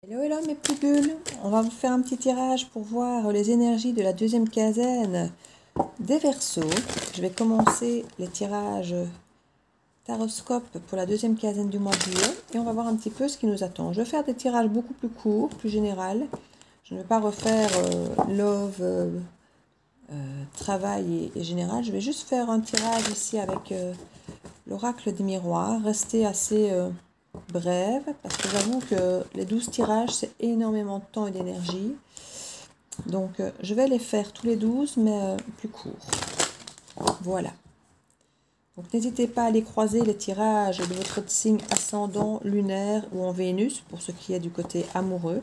Hello, hello mes petits bulles, on va vous faire un petit tirage pour voir les énergies de la deuxième quinzaine des Verseaux. Je vais commencer les tirages taroscope pour la deuxième quinzaine du mois de juillet et on va voir un petit peu ce qui nous attend. Je vais faire des tirages beaucoup plus courts, plus général. Je ne vais pas refaire love, travail et général. Je vais juste faire un tirage ici avec l'oracle des miroirs, rester assez brève, parce que j'avoue que les 12 tirages, c'est énormément de temps et d'énergie. Donc, je vais les faire tous les 12, mais plus courts. Voilà. Donc, n'hésitez pas à aller croiser les tirages de votre signe ascendant, lunaire ou en Vénus, pour ce qui est du côté amoureux.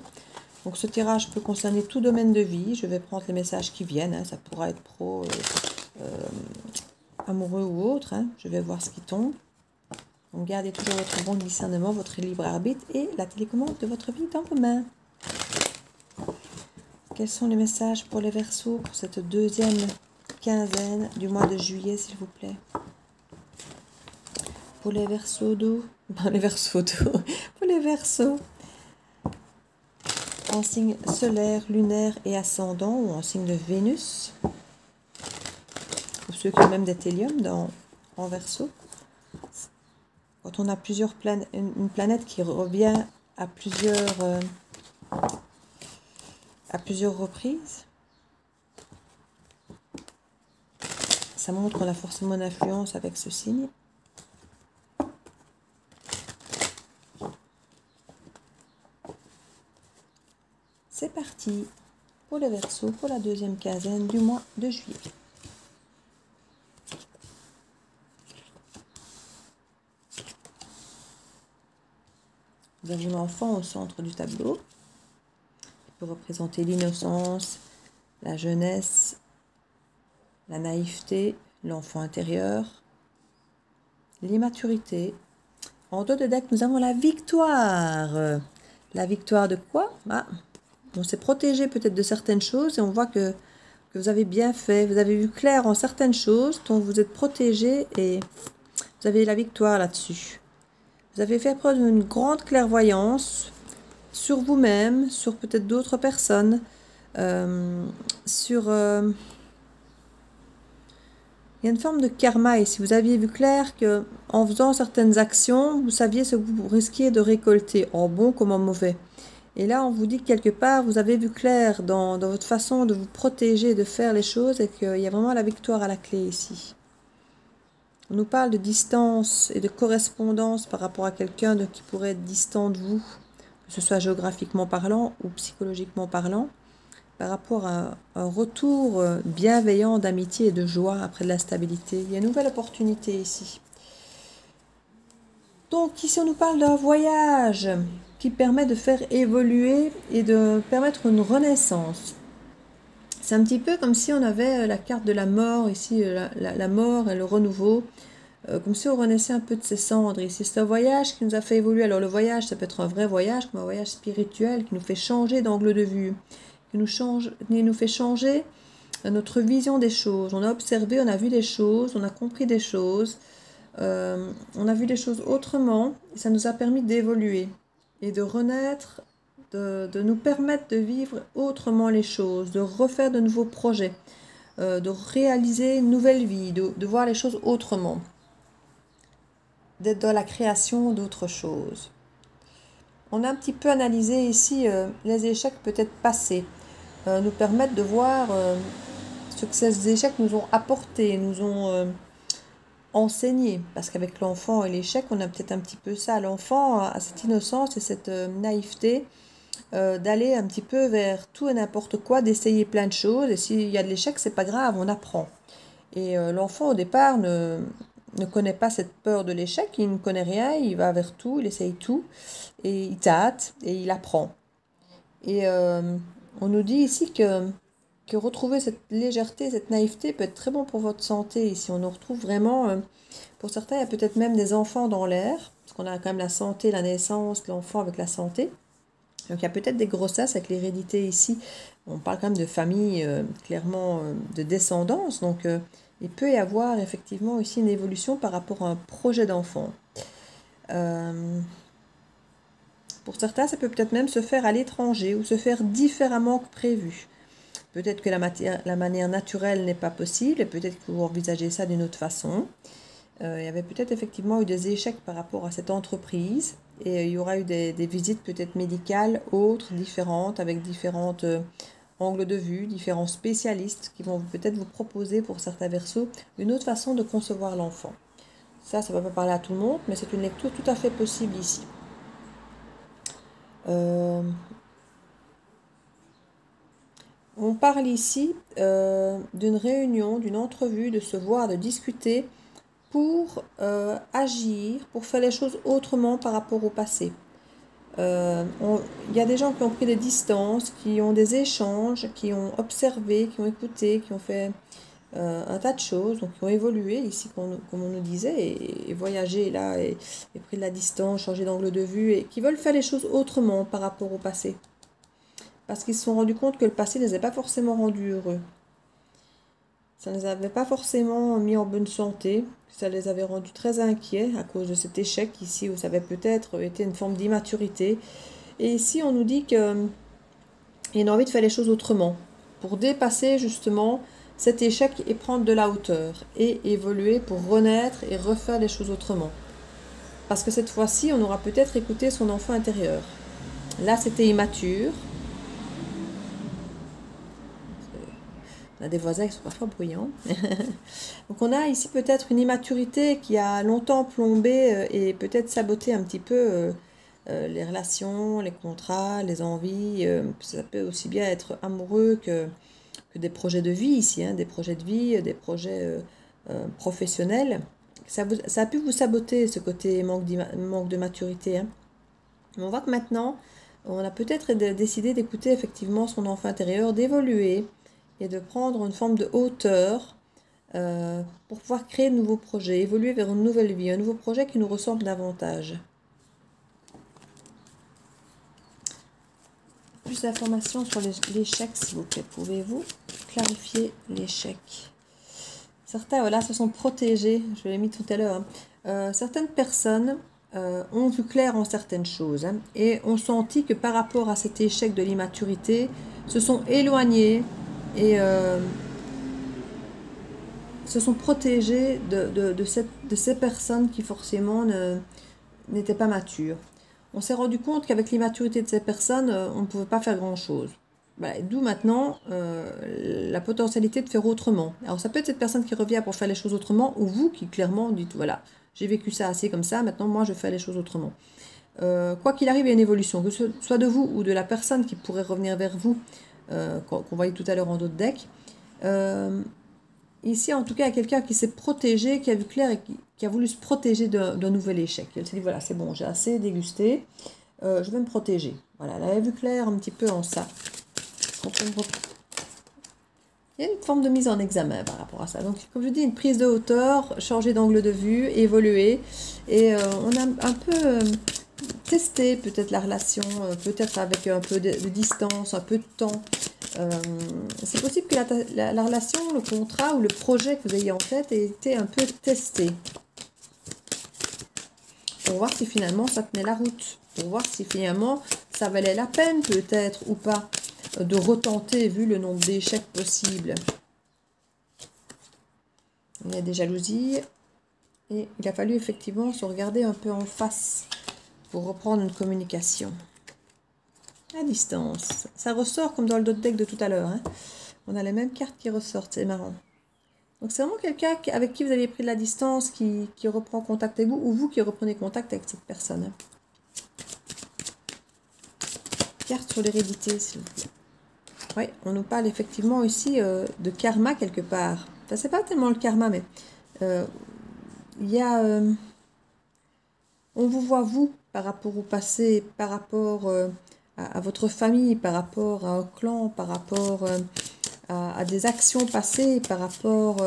Donc, ce tirage peut concerner tout domaine de vie. Je vais prendre les messages qui viennent. Hein. Ça pourra être pro, amoureux ou autre. Hein. Je vais voir ce qui tombe. Donc, gardez toujours votre bon discernement, votre libre arbitre et la télécommande de votre vie dans vos mains. Quels sont les messages pour les Verseaux pour cette deuxième quinzaine du mois de juillet, s'il vous plaît? Pour les Verseaux d'eau, pour les Verseaux en signe solaire, lunaire et ascendant ou en signe de Vénus, ou ceux qui ont même des théliums en Verseau. Quand on a plusieurs planètes, une planète qui revient à plusieurs reprises, ça montre qu'on a forcément une influence avec ce signe. C'est parti pour les Verseaux pour la deuxième quinzaine du mois de juillet. Vous avez l'enfant au centre du tableau, qui peut représenter l'innocence, la jeunesse, la naïveté, l'enfant intérieur, l'immaturité. En dos de deck, nous avons la victoire. La victoire de quoi? On s'est protégé peut-être de certaines choses et on voit que vous avez bien fait. Vous avez vu clair en certaines choses, donc vous êtes protégé et vous avez la victoire là-dessus. Vous avez fait preuve d'une grande clairvoyance sur vous-même, sur peut-être d'autres personnes, il y a une forme de karma ici. Vous aviez vu clair que en faisant certaines actions, vous saviez ce que vous risquiez de récolter, en bon comme en mauvais. Et là, on vous dit que quelque part, vous avez vu clair dans votre façon de vous protéger, de faire les choses, et qu'il y a vraiment la victoire à la clé ici. On nous parle de distance et de correspondance par rapport à quelqu'un qui pourrait être distant de vous, que ce soit géographiquement parlant ou psychologiquement parlant, par rapport à un retour bienveillant d'amitié et de joie après de la stabilité. Il y a une nouvelle opportunité ici. Donc ici, on nous parle d'un voyage qui permet de faire évoluer et de permettre une renaissance. C'est un petit peu comme si on avait la carte de la mort ici, la mort et le renouveau, comme si on renaissait un peu de ses cendres ici. C'est un voyage qui nous a fait évoluer. Alors le voyage, ça peut être un vrai voyage, comme un voyage spirituel qui nous fait changer d'angle de vue, qui nous fait changer notre vision des choses. On a observé, on a vu des choses, on a compris des choses, on a vu les choses autrement, et ça nous a permis d'évoluer et de renaître, de nous permettre de vivre autrement les choses, de refaire de nouveaux projets, de réaliser une nouvelle vie, de voir les choses autrement, d'être dans la création d'autres choses. On a un petit peu analysé ici les échecs peut-être passés, nous permettent de voir ce que ces échecs nous ont apporté, nous ont enseigné. Parce qu'avec l'enfant et l'échec, on a peut-être un petit peu ça. L'enfant a cette innocence et cette naïveté d'aller un petit peu vers tout et n'importe quoi, d'essayer plein de choses. Et s'il y a de l'échec, c'est pas grave, on apprend. Et l'enfant, au départ, ne connaît pas cette peur de l'échec, il ne connaît rien, il va vers tout, il essaye tout, et il tâte, et il apprend. Et on nous dit ici que retrouver cette légèreté, cette naïveté peut être très bon pour votre santé. Ici, on nous retrouve vraiment, pour certains, il y a peut-être même des enfants dans l'air, parce qu'on a quand même la santé, la naissance, l'enfant avec la santé. Donc il y a peut-être des grossesses avec l'hérédité ici. On parle quand même de famille, clairement de descendance. Donc il peut y avoir effectivement ici une évolution par rapport à un projet d'enfant. Pour certains, ça peut peut-être même se faire à l'étranger ou se faire différemment que prévu. Peut-être que la manière naturelle n'est pas possible et peut-être que vous envisagez ça d'une autre façon. Il y avait peut-être effectivement eu des échecs par rapport à cette entreprise et il y aura eu des visites peut-être médicales autres, différentes, avec différentes angles de vue, différents spécialistes qui vont peut-être vous proposer pour certains versos une autre façon de concevoir l'enfant. Ça ne va pas parler à tout le monde, mais c'est une lecture tout à fait possible ici. On parle ici d'une réunion, d'une entrevue, de se voir, de discuter pour agir, pour faire les choses autrement par rapport au passé. Il y a des gens qui ont pris des distances, qui ont des échanges, qui ont observé, qui ont écouté, qui ont fait un tas de choses, donc qui ont évolué ici, comme on nous disait, et voyagé là, et pris de la distance, changé d'angle de vue, et qui veulent faire les choses autrement par rapport au passé. Parce qu'ils se sont rendus compte que le passé ne les a pas forcément rendus heureux. Ça ne les avait pas forcément mis en bonne santé, ça les avait rendus très inquiets à cause de cet échec ici, où ça avait peut-être été une forme d'immaturité. Et ici, on nous dit qu'il y a une envie de faire les choses autrement, pour dépasser justement cet échec et prendre de la hauteur, et évoluer pour renaître et refaire les choses autrement. Parce que cette fois-ci, on aura peut-être écouté son enfant intérieur. Là, c'était immature. On a des voisins qui sont parfois bruyants. Donc on a ici peut-être une immaturité qui a longtemps plombé et peut-être saboté un petit peu les relations, les contrats, les envies. Ça peut aussi bien être amoureux que des projets de vie ici, hein, des projets de vie, des projets professionnels. Ça a pu vous saboter ce côté manque de maturité. Hein. On voit que maintenant, on a peut-être décidé d'écouter effectivement son enfant intérieur, d'évoluer, et de prendre une forme de hauteur pour pouvoir créer de nouveaux projets, évoluer vers une nouvelle vie, un nouveau projet qui nous ressemble davantage. Plus d'informations sur l'échec, s'il vous plaît. Pouvez-vous clarifier l'échec? Certains, voilà, se sont protégés, je l'ai mis tout à l'heure. Hein. Certaines personnes ont vu clair en certaines choses hein, et ont senti que par rapport à cet échec de l'immaturité, se sont éloignés et se sont protégés de ces personnes qui forcément n'étaient pas matures. On s'est rendu compte qu'avec l'immaturité de ces personnes, on ne pouvait pas faire grand-chose. Voilà, d'où maintenant la potentialité de faire autrement. Alors ça peut être cette personne qui revient pour faire les choses autrement, ou vous qui clairement dites, voilà, j'ai vécu ça assez comme ça, maintenant moi je fais les choses autrement. Quoi qu'il arrive, il y a une évolution, que ce soit de vous ou de la personne qui pourrait revenir vers vous, qu'on voyait tout à l'heure en d'autres decks. Ici, en tout cas, il y a quelqu'un qui s'est protégé, qui a vu clair et qui a voulu se protéger d'un nouvel échec. Elle s'est dit, voilà, c'est bon, j'ai assez dégusté, je vais me protéger. Voilà, elle avait vu clair un petit peu en ça. Il y a une forme de mise en examen par rapport à ça. Donc, comme je dis, une prise de hauteur, changer d'angle de vue, évoluer. Et on a un peu testé peut-être la relation, peut-être avec un peu de distance, un peu de temps. C'est possible que la relation, le contrat ou le projet que vous ayez en tête ait été un peu testé. Pour voir si finalement ça tenait la route. Pour voir si finalement ça valait la peine peut-être ou pas de retenter vu le nombre d'échecs possibles. Il y a des jalousies et il a fallu effectivement se regarder un peu en face pour reprendre une communication. À distance. Ça ressort comme dans le dot deck de tout à l'heure. Hein. On a les mêmes cartes qui ressortent, c'est marrant. Donc c'est vraiment quelqu'un avec qui vous avez pris de la distance, qui reprend contact avec vous, ou vous qui reprenez contact avec cette personne. Carte sur l'hérédité, s'il vous plaît. Oui, on nous parle effectivement ici de karma quelque part. Enfin, c'est pas tellement le karma, mais il y a... on vous voit, vous, par rapport au passé, par rapport... à votre famille, par rapport à un clan, par rapport à des actions passées, par rapport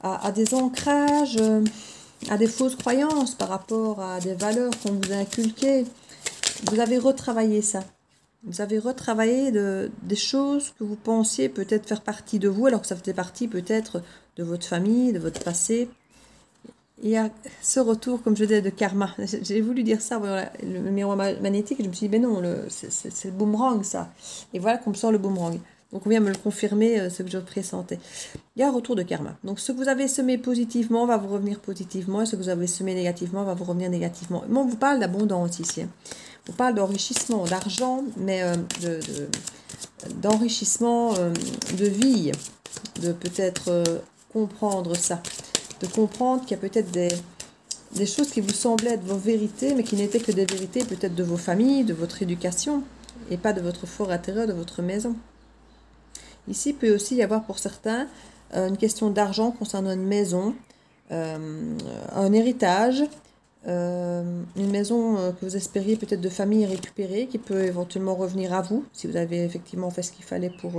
à des ancrages, à des fausses croyances, par rapport à des valeurs qu'on vous a inculquées. Vous avez retravaillé ça. Vous avez retravaillé des choses que vous pensiez peut-être faire partie de vous, alors que ça faisait partie peut-être de votre famille, de votre passé. il y a ce retour, comme je disais, de karma. J'ai voulu dire ça, voilà, le miroir magnétique, et je me suis dit, ben non, c'est le boomerang, ça. Et voilà qu'on me sort le boomerang. Donc, on vient me le confirmer, ce que je pressentais. Il y a un retour de karma. Donc, ce que vous avez semé positivement va vous revenir positivement, et ce que vous avez semé négativement va vous revenir négativement. Moi, on vous parle d'abondance ici. On parle d'enrichissement, d'argent, mais d'enrichissement de vie, de peut-être comprendre ça, de comprendre qu'il y a peut-être des choses qui vous semblaient être vos vérités, mais qui n'étaient que des vérités peut-être de vos familles, de votre éducation, et pas de votre fort intérieur, de votre maison. Ici, il peut aussi y avoir pour certains une question d'argent concernant une maison, un héritage, une maison que vous espériez peut-être de famille récupérée, qui peut éventuellement revenir à vous, si vous avez effectivement fait ce qu'il fallait pour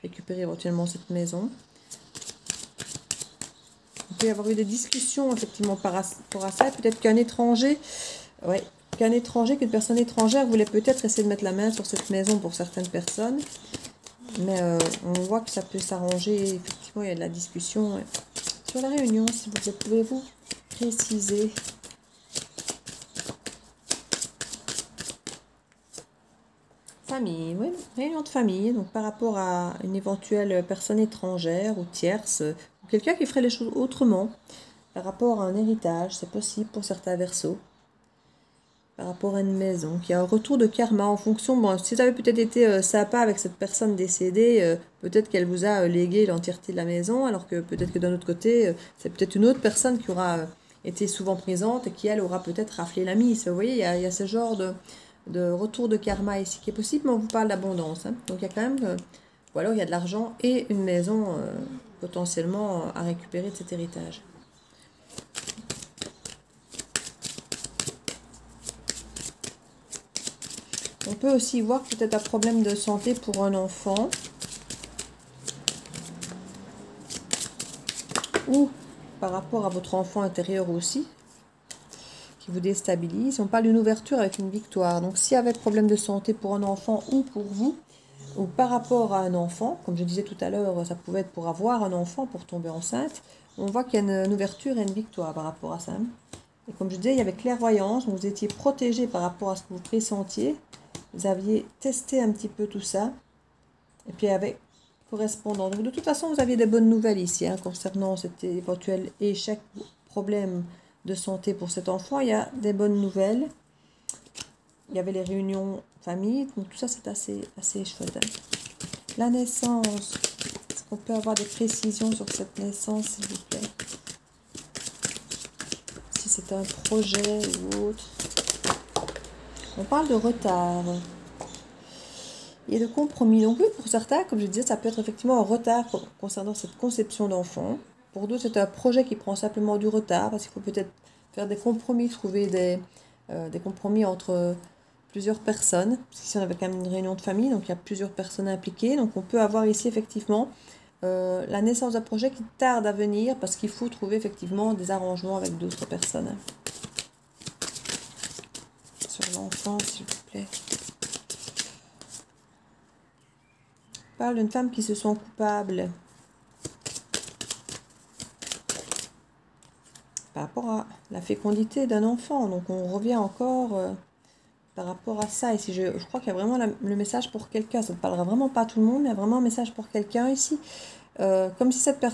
récupérer éventuellement cette maison. Il peut y avoir eu des discussions effectivement par rapport à ça, peut-être qu'un étranger, qu'une personne étrangère voulait peut-être essayer de mettre la main sur cette maison pour certaines personnes. Mais on voit que ça peut s'arranger. Effectivement, il y a de la discussion. Sur la réunion, s'il vous plaît, pouvez-vous préciser? Famille, oui, réunion de famille. Donc, par rapport à une éventuelle personne étrangère ou tierce, ou quelqu'un qui ferait les choses autrement, par rapport à un héritage, c'est possible pour certains verseaux. Par rapport à une maison, qui a un retour de karma en fonction, bon, si vous avez peut-être été sympa avec cette personne décédée, peut-être qu'elle vous a légué l'entièreté de la maison, alors que peut-être que d'un autre côté, c'est peut-être une autre personne qui aura été souvent présente et qui, elle, aura peut-être raflé la mise. Vous voyez, il y a ce genre de retour de karma ici qui est possible, mais on vous parle d'abondance. Hein. Donc il y a quand même, ou alors il y a de l'argent et une maison potentiellement à récupérer de cet héritage. On peut aussi voir peut-être un problème de santé pour un enfant. Ou par rapport à votre enfant intérieur aussi, qui vous déstabilise. On parle d'une ouverture avec une victoire. Donc s'il y avait problème de santé pour un enfant ou pour vous, ou par rapport à un enfant, comme je disais tout à l'heure, ça pouvait être pour avoir un enfant, pour tomber enceinte, on voit qu'il y a une ouverture et une victoire par rapport à ça. Et comme je disais, il y avait clairvoyance, vous étiez protégé par rapport à ce que vous pressentiez. Vous aviez testé un petit peu tout ça. Et puis avec correspondant. Donc de toute façon, vous aviez des bonnes nouvelles ici concernant cet éventuel échec, problème de santé pour cet enfant. Il y a des bonnes nouvelles. Il y avait les réunions famille. Donc tout ça, c'est assez chouette. La naissance. Est-ce qu'on peut avoir des précisions sur cette naissance, s'il vous plaît? Si c'est un projet ou autre. On parle de retard et de compromis. Donc oui, pour certains, comme je disais, ça peut être effectivement un retard concernant cette conception d'enfant. Pour d'autres, c'est un projet qui prend simplement du retard parce qu'il faut peut-être faire des compromis, trouver des compromis entre plusieurs personnes. Parce qu'ici, on avait quand même une réunion de famille, donc il y a plusieurs personnes impliquées. Donc on peut avoir ici effectivement la naissance d'un projet qui tarde à venir parce qu'il faut trouver effectivement des arrangements avec d'autres personnes. Sur l'enfant, s'il vous plaît. On parle d'une femme qui se sent coupable par rapport à la fécondité d'un enfant. Donc on revient encore par rapport à ça. Ici, je crois qu'il y a vraiment le message pour quelqu'un. Ça ne parlera vraiment pas à tout le monde, mais il y a vraiment un message pour quelqu'un ici. Comme si cette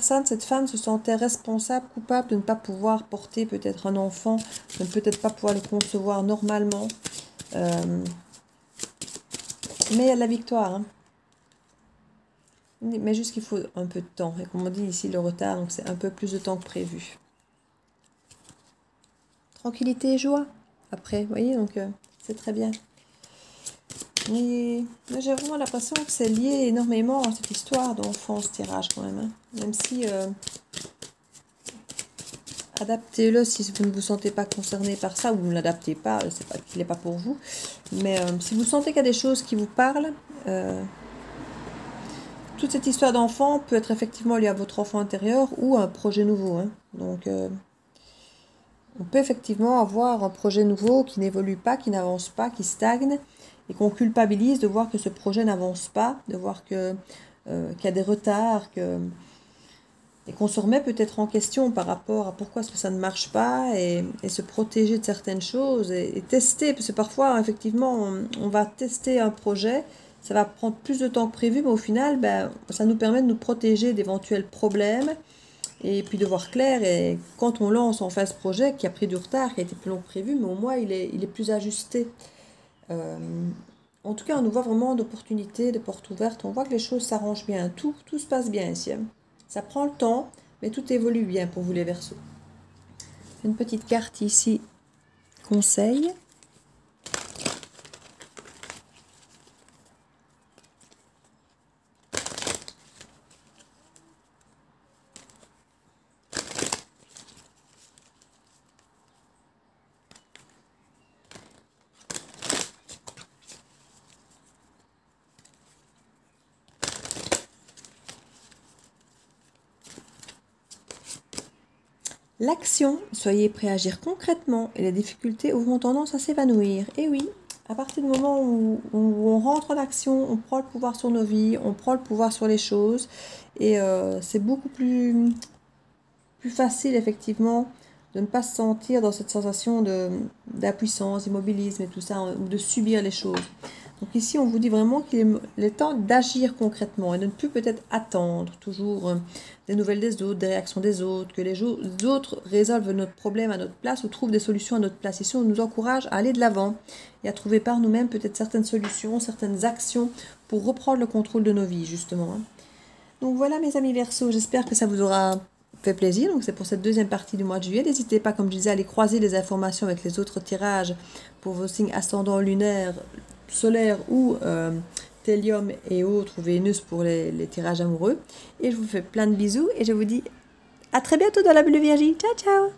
femme se sentait responsable, coupable de ne pas pouvoir porter peut-être un enfant, de ne peut-être pas pouvoir le concevoir normalement. Mais il y a de la victoire. Hein. Mais juste qu'il faut un peu de temps. Et comme on dit ici, le retard, donc c'est un peu plus de temps que prévu. Tranquillité et joie. Après, vous voyez, donc c'est très bien. Mais j'ai vraiment l'impression que c'est lié énormément à cette histoire d'enfant, ce tirage quand même. Hein. Même si adaptez-le si vous ne vous sentez pas concerné par ça, ou vous ne l'adaptez pas, c'est pas qu'il n'est pas pour vous. Mais si vous sentez qu'il y a des choses qui vous parlent, toute cette histoire d'enfant peut être effectivement liée à votre enfant intérieur ou à un projet nouveau. Hein. Donc on peut effectivement avoir un projet nouveau qui n'évolue pas, qui n'avance pas, qui stagne, et qu'on culpabilise de voir que ce projet n'avance pas, de voir qu'il y a des retards, que et qu'on se remet peut-être en question par rapport à pourquoi est-ce que ça ne marche pas et se protéger de certaines choses et tester, parce que parfois effectivement on va tester un projet, ça va prendre plus de temps que prévu, mais au final ben, ça nous permet de nous protéger d'éventuels problèmes et puis de voir clair. Et quand on lance enfin ce projet qui a pris du retard, qui a été plus long que prévu, mais au moins il est plus ajusté. Euh, En tout cas, on nous voit vraiment d'opportunités, de portes ouvertes. On voit que les choses s'arrangent bien. Tout se passe bien ici, hein. Ça prend le temps, mais tout évolue bien pour vous les Verseaux. Une petite carte ici, conseil. L'action, soyez prêt à agir concrètement et les difficultés auront tendance à s'évanouir. Et oui, à partir du moment où on rentre en action, on prend le pouvoir sur nos vies, on prend le pouvoir sur les choses et c'est beaucoup plus facile effectivement de ne pas se sentir dans cette sensation d'impuissance, d'immobilisme et tout ça, ou de subir les choses. Donc ici, on vous dit vraiment qu'il est temps d'agir concrètement et de ne plus peut-être attendre toujours des nouvelles des autres, des réactions des autres, que les autres résolvent notre problème à notre place ou trouvent des solutions à notre place. Ici, on nous encourage à aller de l'avant et à trouver par nous-mêmes peut-être certaines solutions, certaines actions pour reprendre le contrôle de nos vies, justement. Donc voilà mes amis Verseaux, j'espère que ça vous aura fait plaisir. Donc c'est pour cette deuxième partie du mois de juillet. N'hésitez pas, comme je disais, à aller croiser les informations avec les autres tirages pour vos signes ascendants lunaires, solaires ou Thélium et autres, ou Vénus pour les tirages amoureux. Et je vous fais plein de bisous et je vous dis à très bientôt dans la bulle Vierge. Ciao ciao.